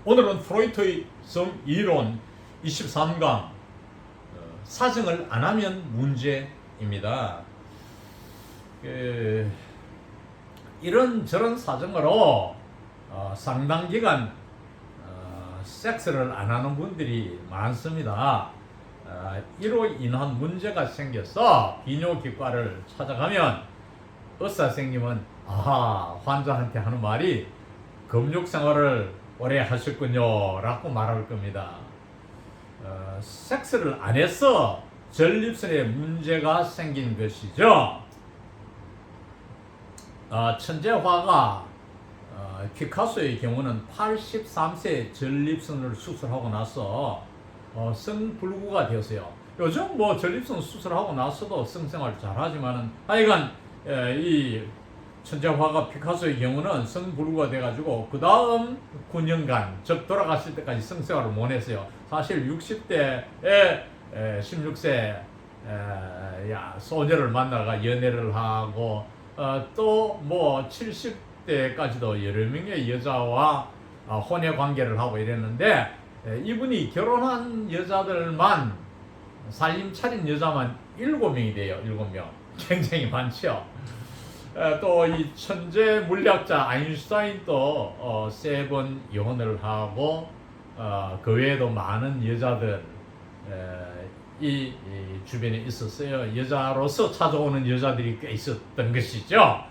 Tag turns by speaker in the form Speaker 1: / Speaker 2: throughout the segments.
Speaker 1: 오늘은 프로이트의 성이론 23강 사정을 안 하면 문제입니다. 이런저런 사정으로 상당 기간 섹스를 안 하는 분들이 많습니다. 이로 인한 문제가 생겨서 비뇨기과를 찾아가면 의사 선생님은 환자한테 하는 말이 금욕 생활을 오래 하셨군요 라고 말할 겁니다. 섹스를 안 해서 전립선에 문제가 생긴 것이죠. 천재화가 피카소의 경우는 83세 전립선을 수술하고 나서 성불구가 되었어요. 요즘 뭐 전립선 수술하고 나서도 성생활 잘하지만은 하여간 이 천재화가 피카소의 경우는 성불구가 돼가지고 그 다음 9년간 즉 돌아가실 때까지 성생활을 못 했어요. 사실 60대에 16세 소녀를 만나가 연애를 하고 또 뭐 70대까지도 여러 명의 여자와 혼외 관계를 하고 이랬는데 이분이 결혼한 여자들만 살림 차린 여자만 7명이 돼요. 7명. 굉장히 많죠. 또 이 천재 물리학자 아인슈타인도 3번 이혼을 하고 그 외에도 많은 여자들 이 주변에 있었어요. 여자로서 찾아오는 여자들이 꽤 있었던 것이죠.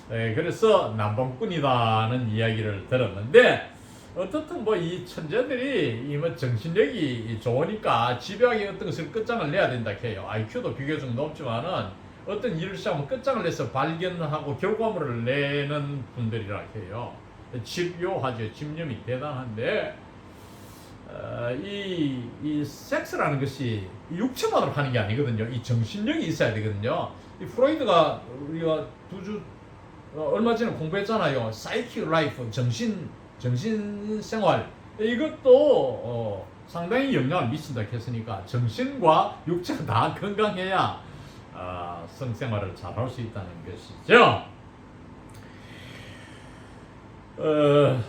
Speaker 1: 그래서 남방꾼이다는 이야기를 들었는데 어떻든 뭐 이 천재들이 이 뭐 정신력이 좋으니까 집요하게 어떤 것을 끝장을 내야 된다 해요. IQ도 비교적 높지만은 어떤 일을 시작하면 끝장을 내서 발견하고 결과물을 내는 분들이라 해요. 집요하죠. 집념이 대단한데 이 섹스라는 것이 육체만으로 하는 게 아니거든요. 이 정신력이 있어야 되거든요. 이 프로이드가 우리가 얼마 전에 공부했잖아요. 사이킥 라이프, 정신 생활. 이것도 상당히 영향을 미친다 했으니까 정신과 육체가 다 건강해야 성생활을 잘 할 수 있다는 것이죠.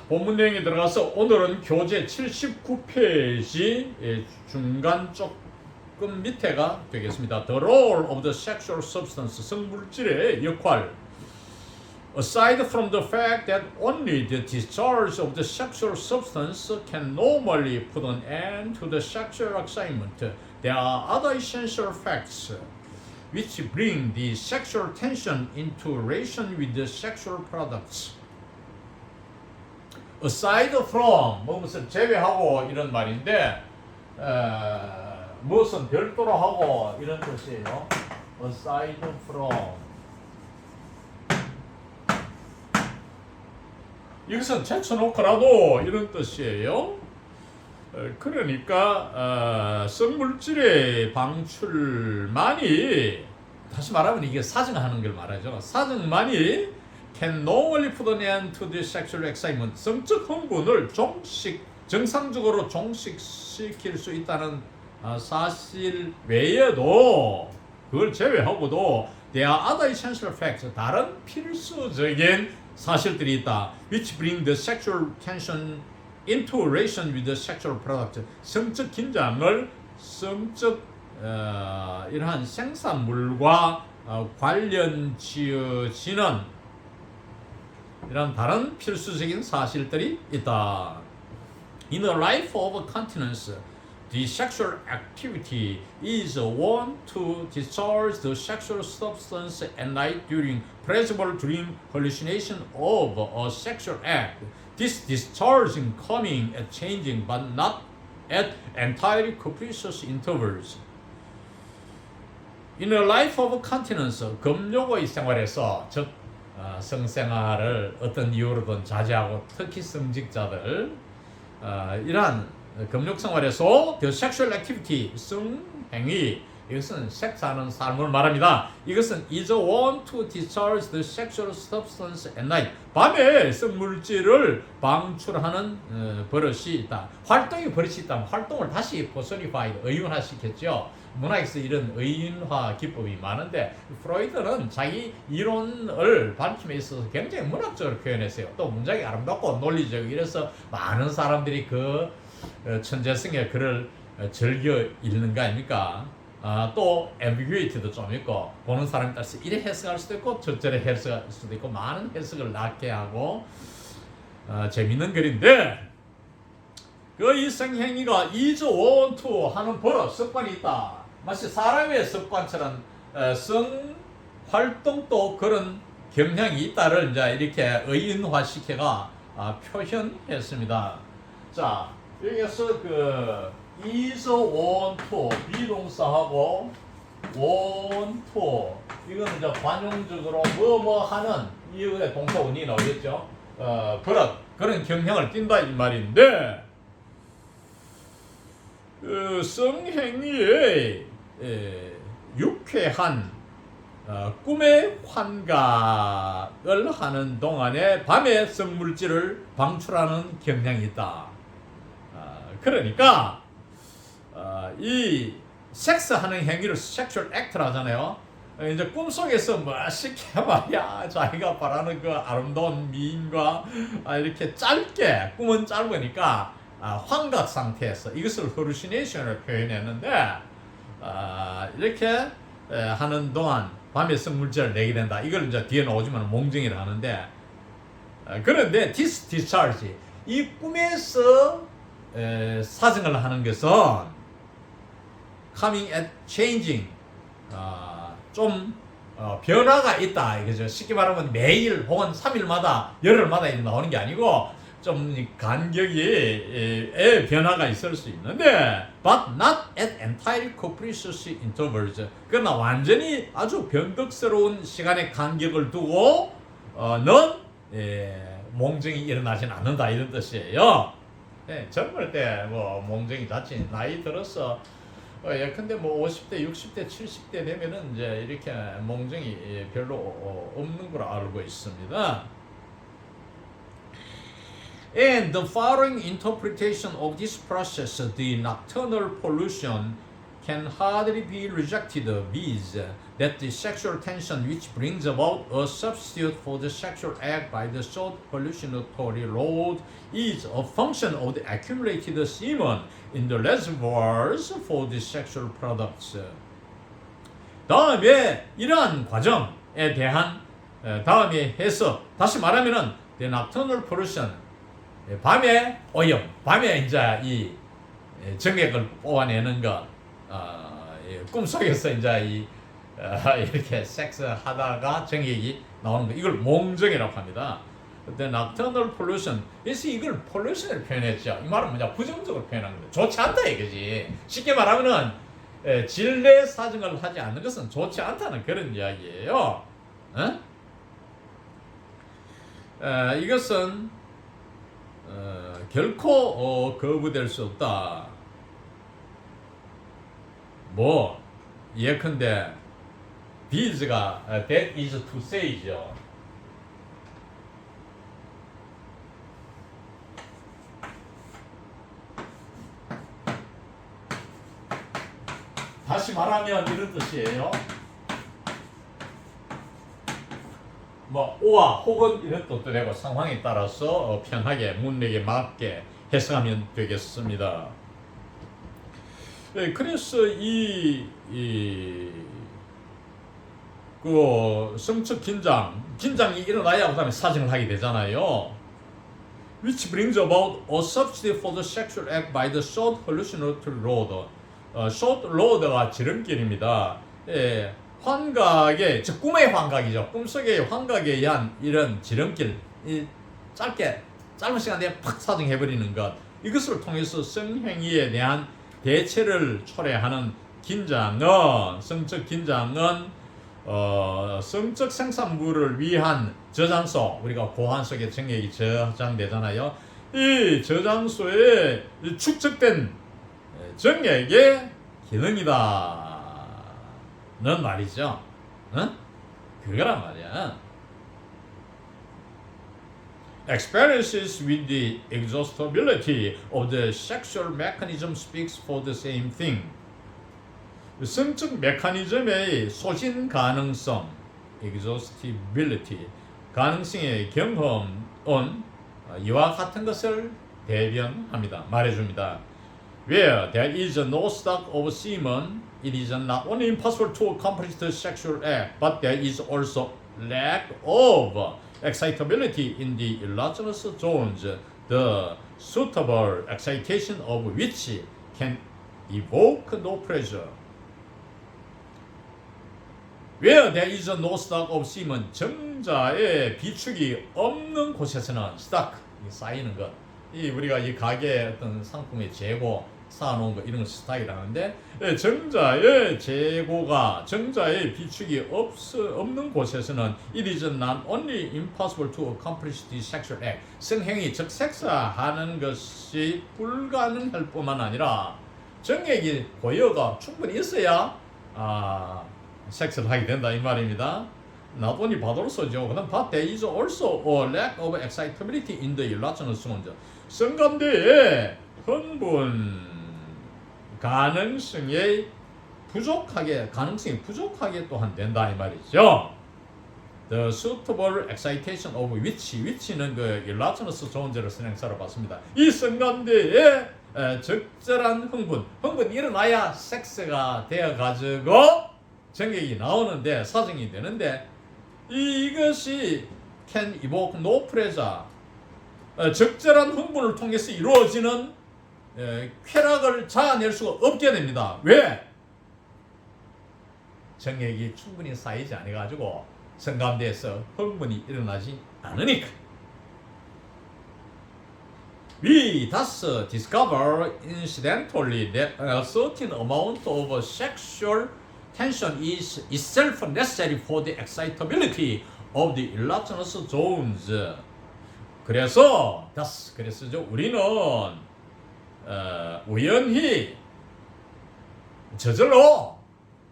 Speaker 1: 본문 내용에 들어가서 오늘은 교재 79페이지 중간 조금 밑에가 되겠습니다. The role of the sexual substance, 성물질의 역할. Aside from the fact that only the discharge of the sexual substance can normally put an end to the sexual excitement, there are other essential facts which bring the sexual tension into relation with the sexual products. Aside from, 무엇을 제외하고 이런 말인데 무엇은 별도로 하고 이런 뜻이에요. Aside from. 이것은 제쳐놓고라도 이런 뜻이에요. 그러니까 성물질의 방출만이, 다시 말하면 이게 사정하는 걸 말하죠. 사정만이 can normally put an end to the sexual excitement, 성적 흥분을 정상적으로 종식시킬 수 있다는 사실 외에도, 그걸 제외하고도 there are other essential facts, 다른 필수적인 사실들이 있다. which bring the sexual tension into relation with the sexual product. 성적 긴장을 성적 이러한 생산물과 관련 지어지는 이런 다른 필수적인 사실들이 있다. In the life of continence, the sexual activity is one to discharge the sexual substance at night during pleasurable dream hallucination of a sexual act. This discharging coming and changing but not at entirely capricious intervals. In a life of continence, 금욕의 생활에서, 즉 성생활을 어떤 이유로든 자제하고 특히 성직자들 이러한 금욕 생활에서 the sexual activity, 성행위, 이것은 섹스하는 삶을 말합니다. 이것은 is one to discharge the sexual substance at night. 밤에 성물질을 방출하는 버릇이 있다. 활동이 버릇이 있다면 활동을 다시 personified, 의문화시켰죠. 문학에서 이런 의인화 기법이 많은데 프로이드는 자기 이론을 밝힘에 있어서 굉장히 문학적으로 표현했어요. 또 문장이 아름답고 논리적 이래서 많은 사람들이 그 천재성의 글을 즐겨 읽는 거 아닙니까? 또 ambiguity도 좀 있고 보는 사람에 따라서 이래 해석할 수도 있고 저래 해석할 수도 있고 많은 해석을 낳게 하고 재밌는 글인데 그 이 성행위가 이저 원투 하는 버릇 습관이 있다. 마치 사람의 습관처럼 성 활동도 그런 경향이 있다를 이제 이렇게 의인화시켜가 표현했습니다. 자 여기서 그 is 원투 비동사하고 원투 이거는 이제 관용적으로 뭐뭐 하는 이거의 동사 원이 나오겠죠. 버릇 그런 경향을 띈다 이 말인데. 그 성행위의 유쾌한 꿈의 환각을 하는 동안에 밤에 성물질을 방출하는 경향이 있다. 그러니까 이 섹스하는 행위를 섹슈얼 액트를 하잖아요. 이제 꿈속에서 멋있게 말이야 자기가 바라는 그 아름다운 미인과 이렇게 짧게 꿈은 짧으니까 환각 상태에서 이것을 허루시네이션으로 표현했는데 이렇게 하는 동안 밤에 성물질을 내게 된다. 이걸 이제 뒤에 나오지만 몽정이를 하는데 그런데 discharge 이 꿈에서 사정을 하는 것은 coming and changing 좀 변화가 있다 이거죠. 쉽게 말하면 매일 혹은 3일마다 열흘마다 나오는 게 아니고 좀 간격이 변화가 있을 수 있는데 but not at entirely capricious intervals 그러나 완전히 아주 변덕스러운 시간의 간격을 두고 는 몽정이 일어나진 않는다 이런 뜻이에요. 젊을 때 뭐 몽정이 자칫 나이 들어서 예컨대 뭐 50대, 60대, 70대 되면은 이제 이렇게 몽정이 별로 없는 걸로 알고 있습니다. And the following interpretation of this process, the nocturnal pollution, can hardly be rejected, viz. That the sexual tension which brings about a substitute for the sexual act by the short hallucinatory load is a function of the accumulated semen in the reservoirs for the sexual products. 다음에 이러한 과정에 대한 다음에 해석, 다시 말하면은 the nocturnal pollution 밤에 오염, 밤에 이제 이 정액을 뽑아내는 것, 꿈속에서 이제 이렇게 섹스하다가 정액이 나오는 거, 이걸 몽정이라고 합니다. The nocturnal pollution, 그래서 이걸 pollution을 표현했죠. 이 말은 뭐냐, 부정적으로 표현한 겁니다. 좋지 않다 이거지. 쉽게 말하면은 진례 사정을 하지 않는 것은 좋지 않다는 그런 이야기예요. 이것은 결코 거부될 수 없다. 뭐 예컨대 비즈가 that is to say죠. 다시 말하면 이런 뜻이에요. 뭐 오와 혹은 이런 뜻도 되고 상황에 따라서 편하게 문맥에 맞게 해석하면 되겠습니다. 그래서 그 성적 긴장이 일어나야 그다음에 사정을 하게 되잖아요. Which brings about a substitute for the sexual act by the short hallucinatory load. short load가 지름길입니다. 환각의, 즉 꿈의 환각이죠. 꿈속의 환각에 의한 이런 지름길, 짧은 시간 내에 팍 사정해버리는 것, 이것을 통해서 성행위에 대한 대체를 초래하는 긴장은, 성적 긴장은 성적 생산물을 위한 저장소, 우리가 고환 속에 정액이 저장되잖아요. 이 저장소에 축적된 정액의 기능이다 는 말이죠. 그거란 말이야. Experiences with the exhaustibility of the sexual mechanism speaks for the same thing. 성적 메커니즘의 소진 가능성, exhaustibility, 가능성의 경험은 이와 같은 것을 대변합니다. 말해줍니다. Where there is no stock of semen, it is not only impossible to accomplish the sexual act, but there is also lack of excitability in the erogenous zones, the suitable excitation of which can evoke no pleasure. Where there is no stock of semen, 정자의 비축이 없는 곳에서는 stock, 쌓이는 것. 이 우리가 이 가게 어떤 상품의 재고 쌓아놓은 거 이런 걸 스탁이라는데, 정자의 재고가 정자의 비축이 없는 곳에서는 it is not only impossible to accomplish the sexual act, 성행위 즉 섹스하는 것이 불가능할 뿐만 아니라 정액이 고여가 충분히 있어야 섹스를 하게 된다 이 말입니다. Not only but also죠. 그다음 but there is also a lack of excitability in the erogenous zones. 성감대의 흥분 가능성이 부족하게 또한 된다 이 말이죠. The suitable excitation of which는 그 erogenous zones를 선행사로 봤습니다. 이 성감대의 적절한 흥분이 일어나야 섹스가 되어가지고 정액이 나오는데 사정이 되는데 이것이 can evoke no pleasure, 적절한 흥분을 통해서 이루어지는 쾌락을 자아낼 수가 없게 됩니다. 왜? 정액이 충분히 쌓이지 않아가지고 성감대에서 흥분이 일어나지 않으니까. We thus discover incidentally that a certain amount of sexual tension is itself necessary for the excitability of the erogenous zones. 그래서 우리는 우연히 저절로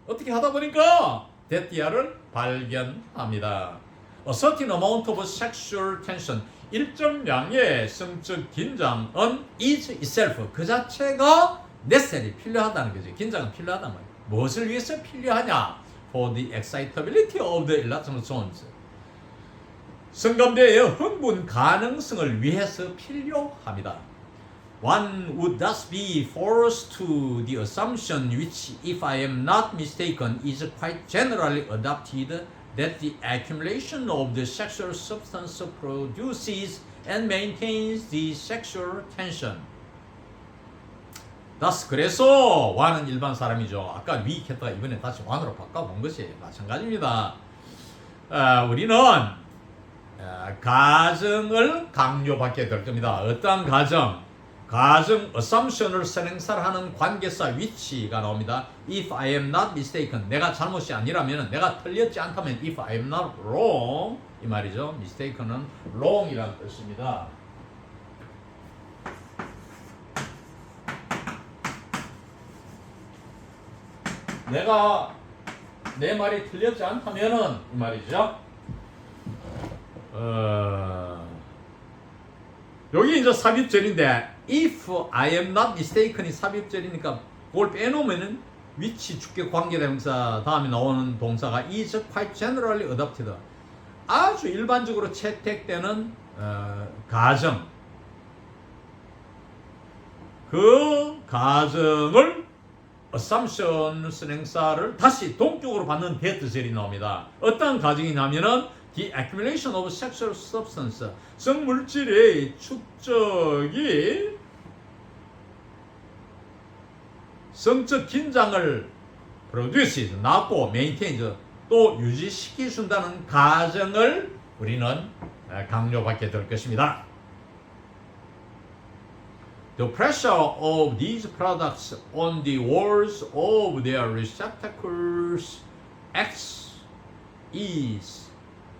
Speaker 1: 어떻게 하다 보니까 데티아를 발견합니다. A certain amount of sexual tension, 일정량의 성적 긴장은 is itself, 그 자체가 necessary, 필요하다는 거죠. 긴장은 필요하단 말이에요. 무엇을 위해서 필요하냐? For the excitability of the erogenous zones. 성감대의 흥분 가능성을 위해서 필요합니다. One would thus be forced to the assumption, which, if I am not mistaken, is quite generally adopted, that the accumulation of the sexual substance produces and maintains the sexual tension. thus, 그래서 one은 일반 사람이죠. 아까 we 했다가 이번에 다시 one으로 바꿔본 것이 마찬가지입니다. 우리는 가정을 강요받게 될 겁니다. 어떤 가정 assumption을 선행사를 하는 관계사 which가 나옵니다. If I am not mistaken, 내가 잘못이 아니라면, 내가 틀렸지 않다면 if I am not wrong 이 말이죠. mistaken은 wrong이라는 뜻입니다. 내가 내 말이 틀렸지 않다면은 이 말이죠. 여기 이제 삽입절인데 if I am not mistaken이 삽입절이니까 그걸 빼놓으면은 which 주격 관계대명사 다음에 나오는 동사가 is quite generally adopted, 아주 일반적으로 채택되는 가정, 그 가정을 assumption 선행사를 다시 동격으로 받는 대트절이 나옵니다. 어떤 가정이냐면은 the accumulation of sexual substance, 성물질의 축적이 성적 긴장을 produces, 낳고 maintains, 또 유지시켜준다는 가정을 우리는 강요받게 될 것입니다. The pressure of these products on the walls of their receptacles acts is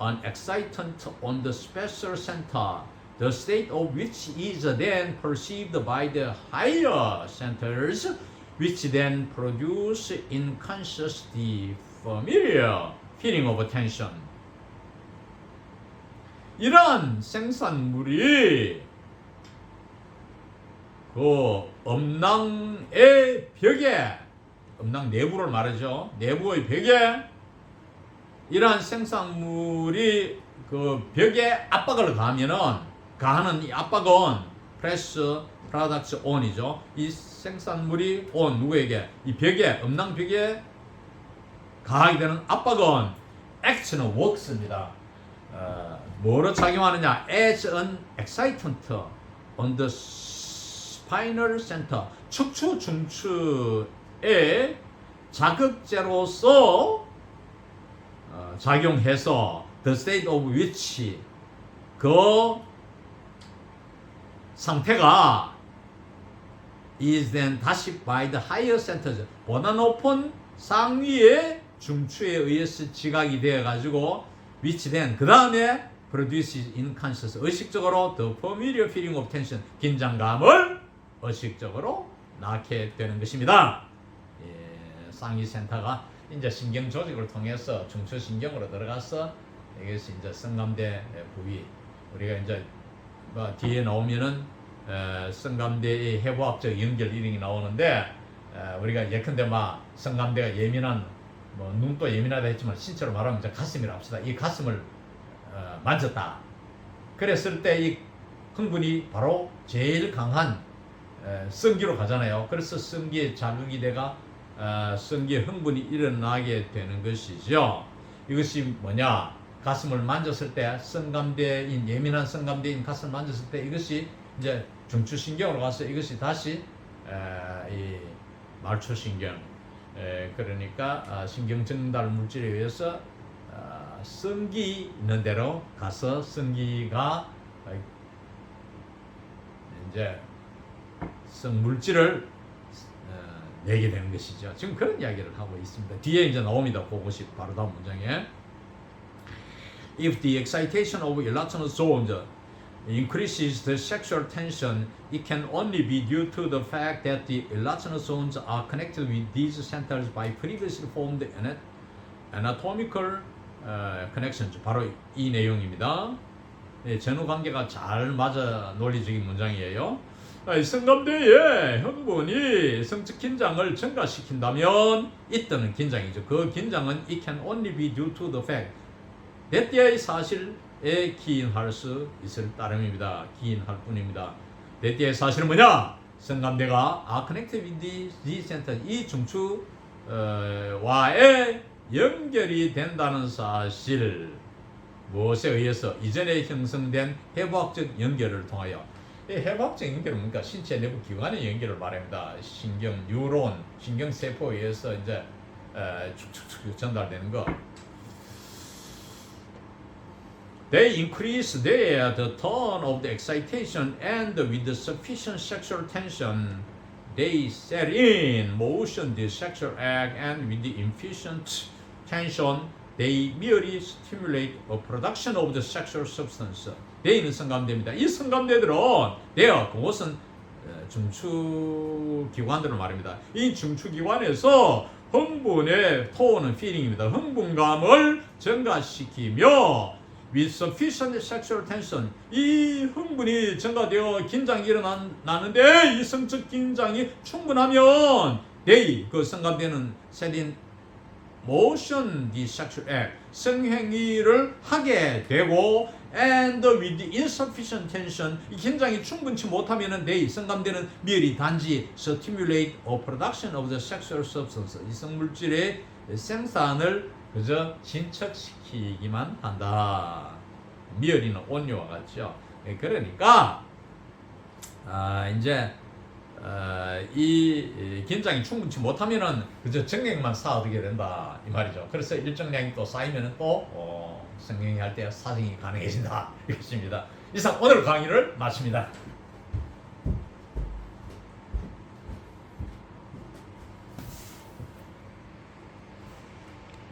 Speaker 1: an excitant on the special center, the state of which is then perceived by the higher centers, which then produce unconscious the familiar feeling of tension. 이러한 생산물이 그 음낭의 벽에 음낭 내부를 말하죠. 내부의 벽에 이러한 생산물이 그 벽에 압박을 가하는 이 압박은 프레스 프로덕트 온이죠. 이 생산물이 온 누구에게 이 벽에 음낭 벽에 가하게 되는 압박은 act는 works입니다. 뭐로 작용하느냐? as an excitant on the spinal center 척추 중추의 자극제로서 작용해서 the state of which 그 상태가 is then 다시 by the higher centers 보다 높은 상위의 중추에 의해서 지각이 되어 가지고 which then 그 다음에 produces in conscious 의식적으로 the familiar feeling of tension 긴장감을 의식적으로 낳게 되는 것입니다. 상위 센터가 이제 신경 조직을 통해서 중추 신경으로 들어가서 이것이 이제 성감대 부위 우리가 이제 뭐 뒤에 나오면은 성감대의 해부학적 연결 이름이 나오는데 우리가 예컨대 막 성감대가 예민한 뭐 눈도 예민하다 했지만 신체로 말하면 이제 가슴이라 합시다. 이 가슴을 만졌다. 그랬을 때 이 흥분이 바로 제일 강한 성기로 가잖아요. 그래서 성기에 자극이 돼가 성기에 흥분이 일어나게 되는 것이죠. 이것이 뭐냐? 가슴을 만졌을 때 성감대인 예민한 성감대인 가슴을 만졌을 때 이것이 이제 중추신경으로 가서 이것이 다시 이 말초신경 그러니까 신경 전달 물질에 의해서 성기 있는 대로 가서 성기가 이제 성물질을 내게 되는 것이죠. 지금 그런 이야기를 하고 있습니다. 뒤에 이제 나옵니다. 그것이 바로 다음 문장에 If the excitation of electron zones increases the sexual tension, it can only be due to the fact that the electron zones are connected with these centers by previously formed anatomical connections. 바로 이 내용입니다. 전후 관계가 잘 맞아 논리적인 문장이에요. 성감대의 흥분이 성적 긴장을 증가시킨다면 이때는 긴장이죠. 그 긴장은 it can only be due to the fact 대띠의 사실에 기인할 수 있을 따름입니다. 기인할 뿐입니다. 대띠의 사실은 뭐냐? 성감대가 connected with the center 이 중추와의 연결이 된다는 사실 무엇에 의해서 이전에 형성된 해부학적 연결을 통하여 이 해부학적 연결은 뭡니까? 신체 내부 기관의 연결을 말합니다. 신경 뉴론, 신경 세포에 의해서 이제 축축축 전달되는 거. They increase the tone of the excitation and with the sufficient sexual tension, they set in motion the sexual act and with the inefficient tension, they merely stimulate a production of the sexual substance. they는 성감대입니다. 이 성감대들은 그것은 중추기관들을 말입니다. 이 중추기관에서 흥분의 톤은 feeling입니다. 흥분감을 증가시키며 with sufficient sexual tension 이 흥분이 증가되어 긴장이 일어나는데 이 성적 긴장이 충분하면 they 그 성감대는 set in motion the sexual act 성행위를 하게 되고 and with the insufficient tension 이 긴장이 충분치 못하면은 they 성감대는 merely 단지 stimulate a production of the sexual substance 이 성물질의 생산을 그저 진척시키기만 한다. 미열이는 온유와 같죠. 그러니까 이제 이 긴장이 충분치 못하면은 그저 정액만 쌓아두게 된다 이 말이죠. 그래서 일정량이 또 쌓이면은 또 성행위 할 때 사정이 가능해진다 이것입니다. 이상 오늘 강의를 마칩니다.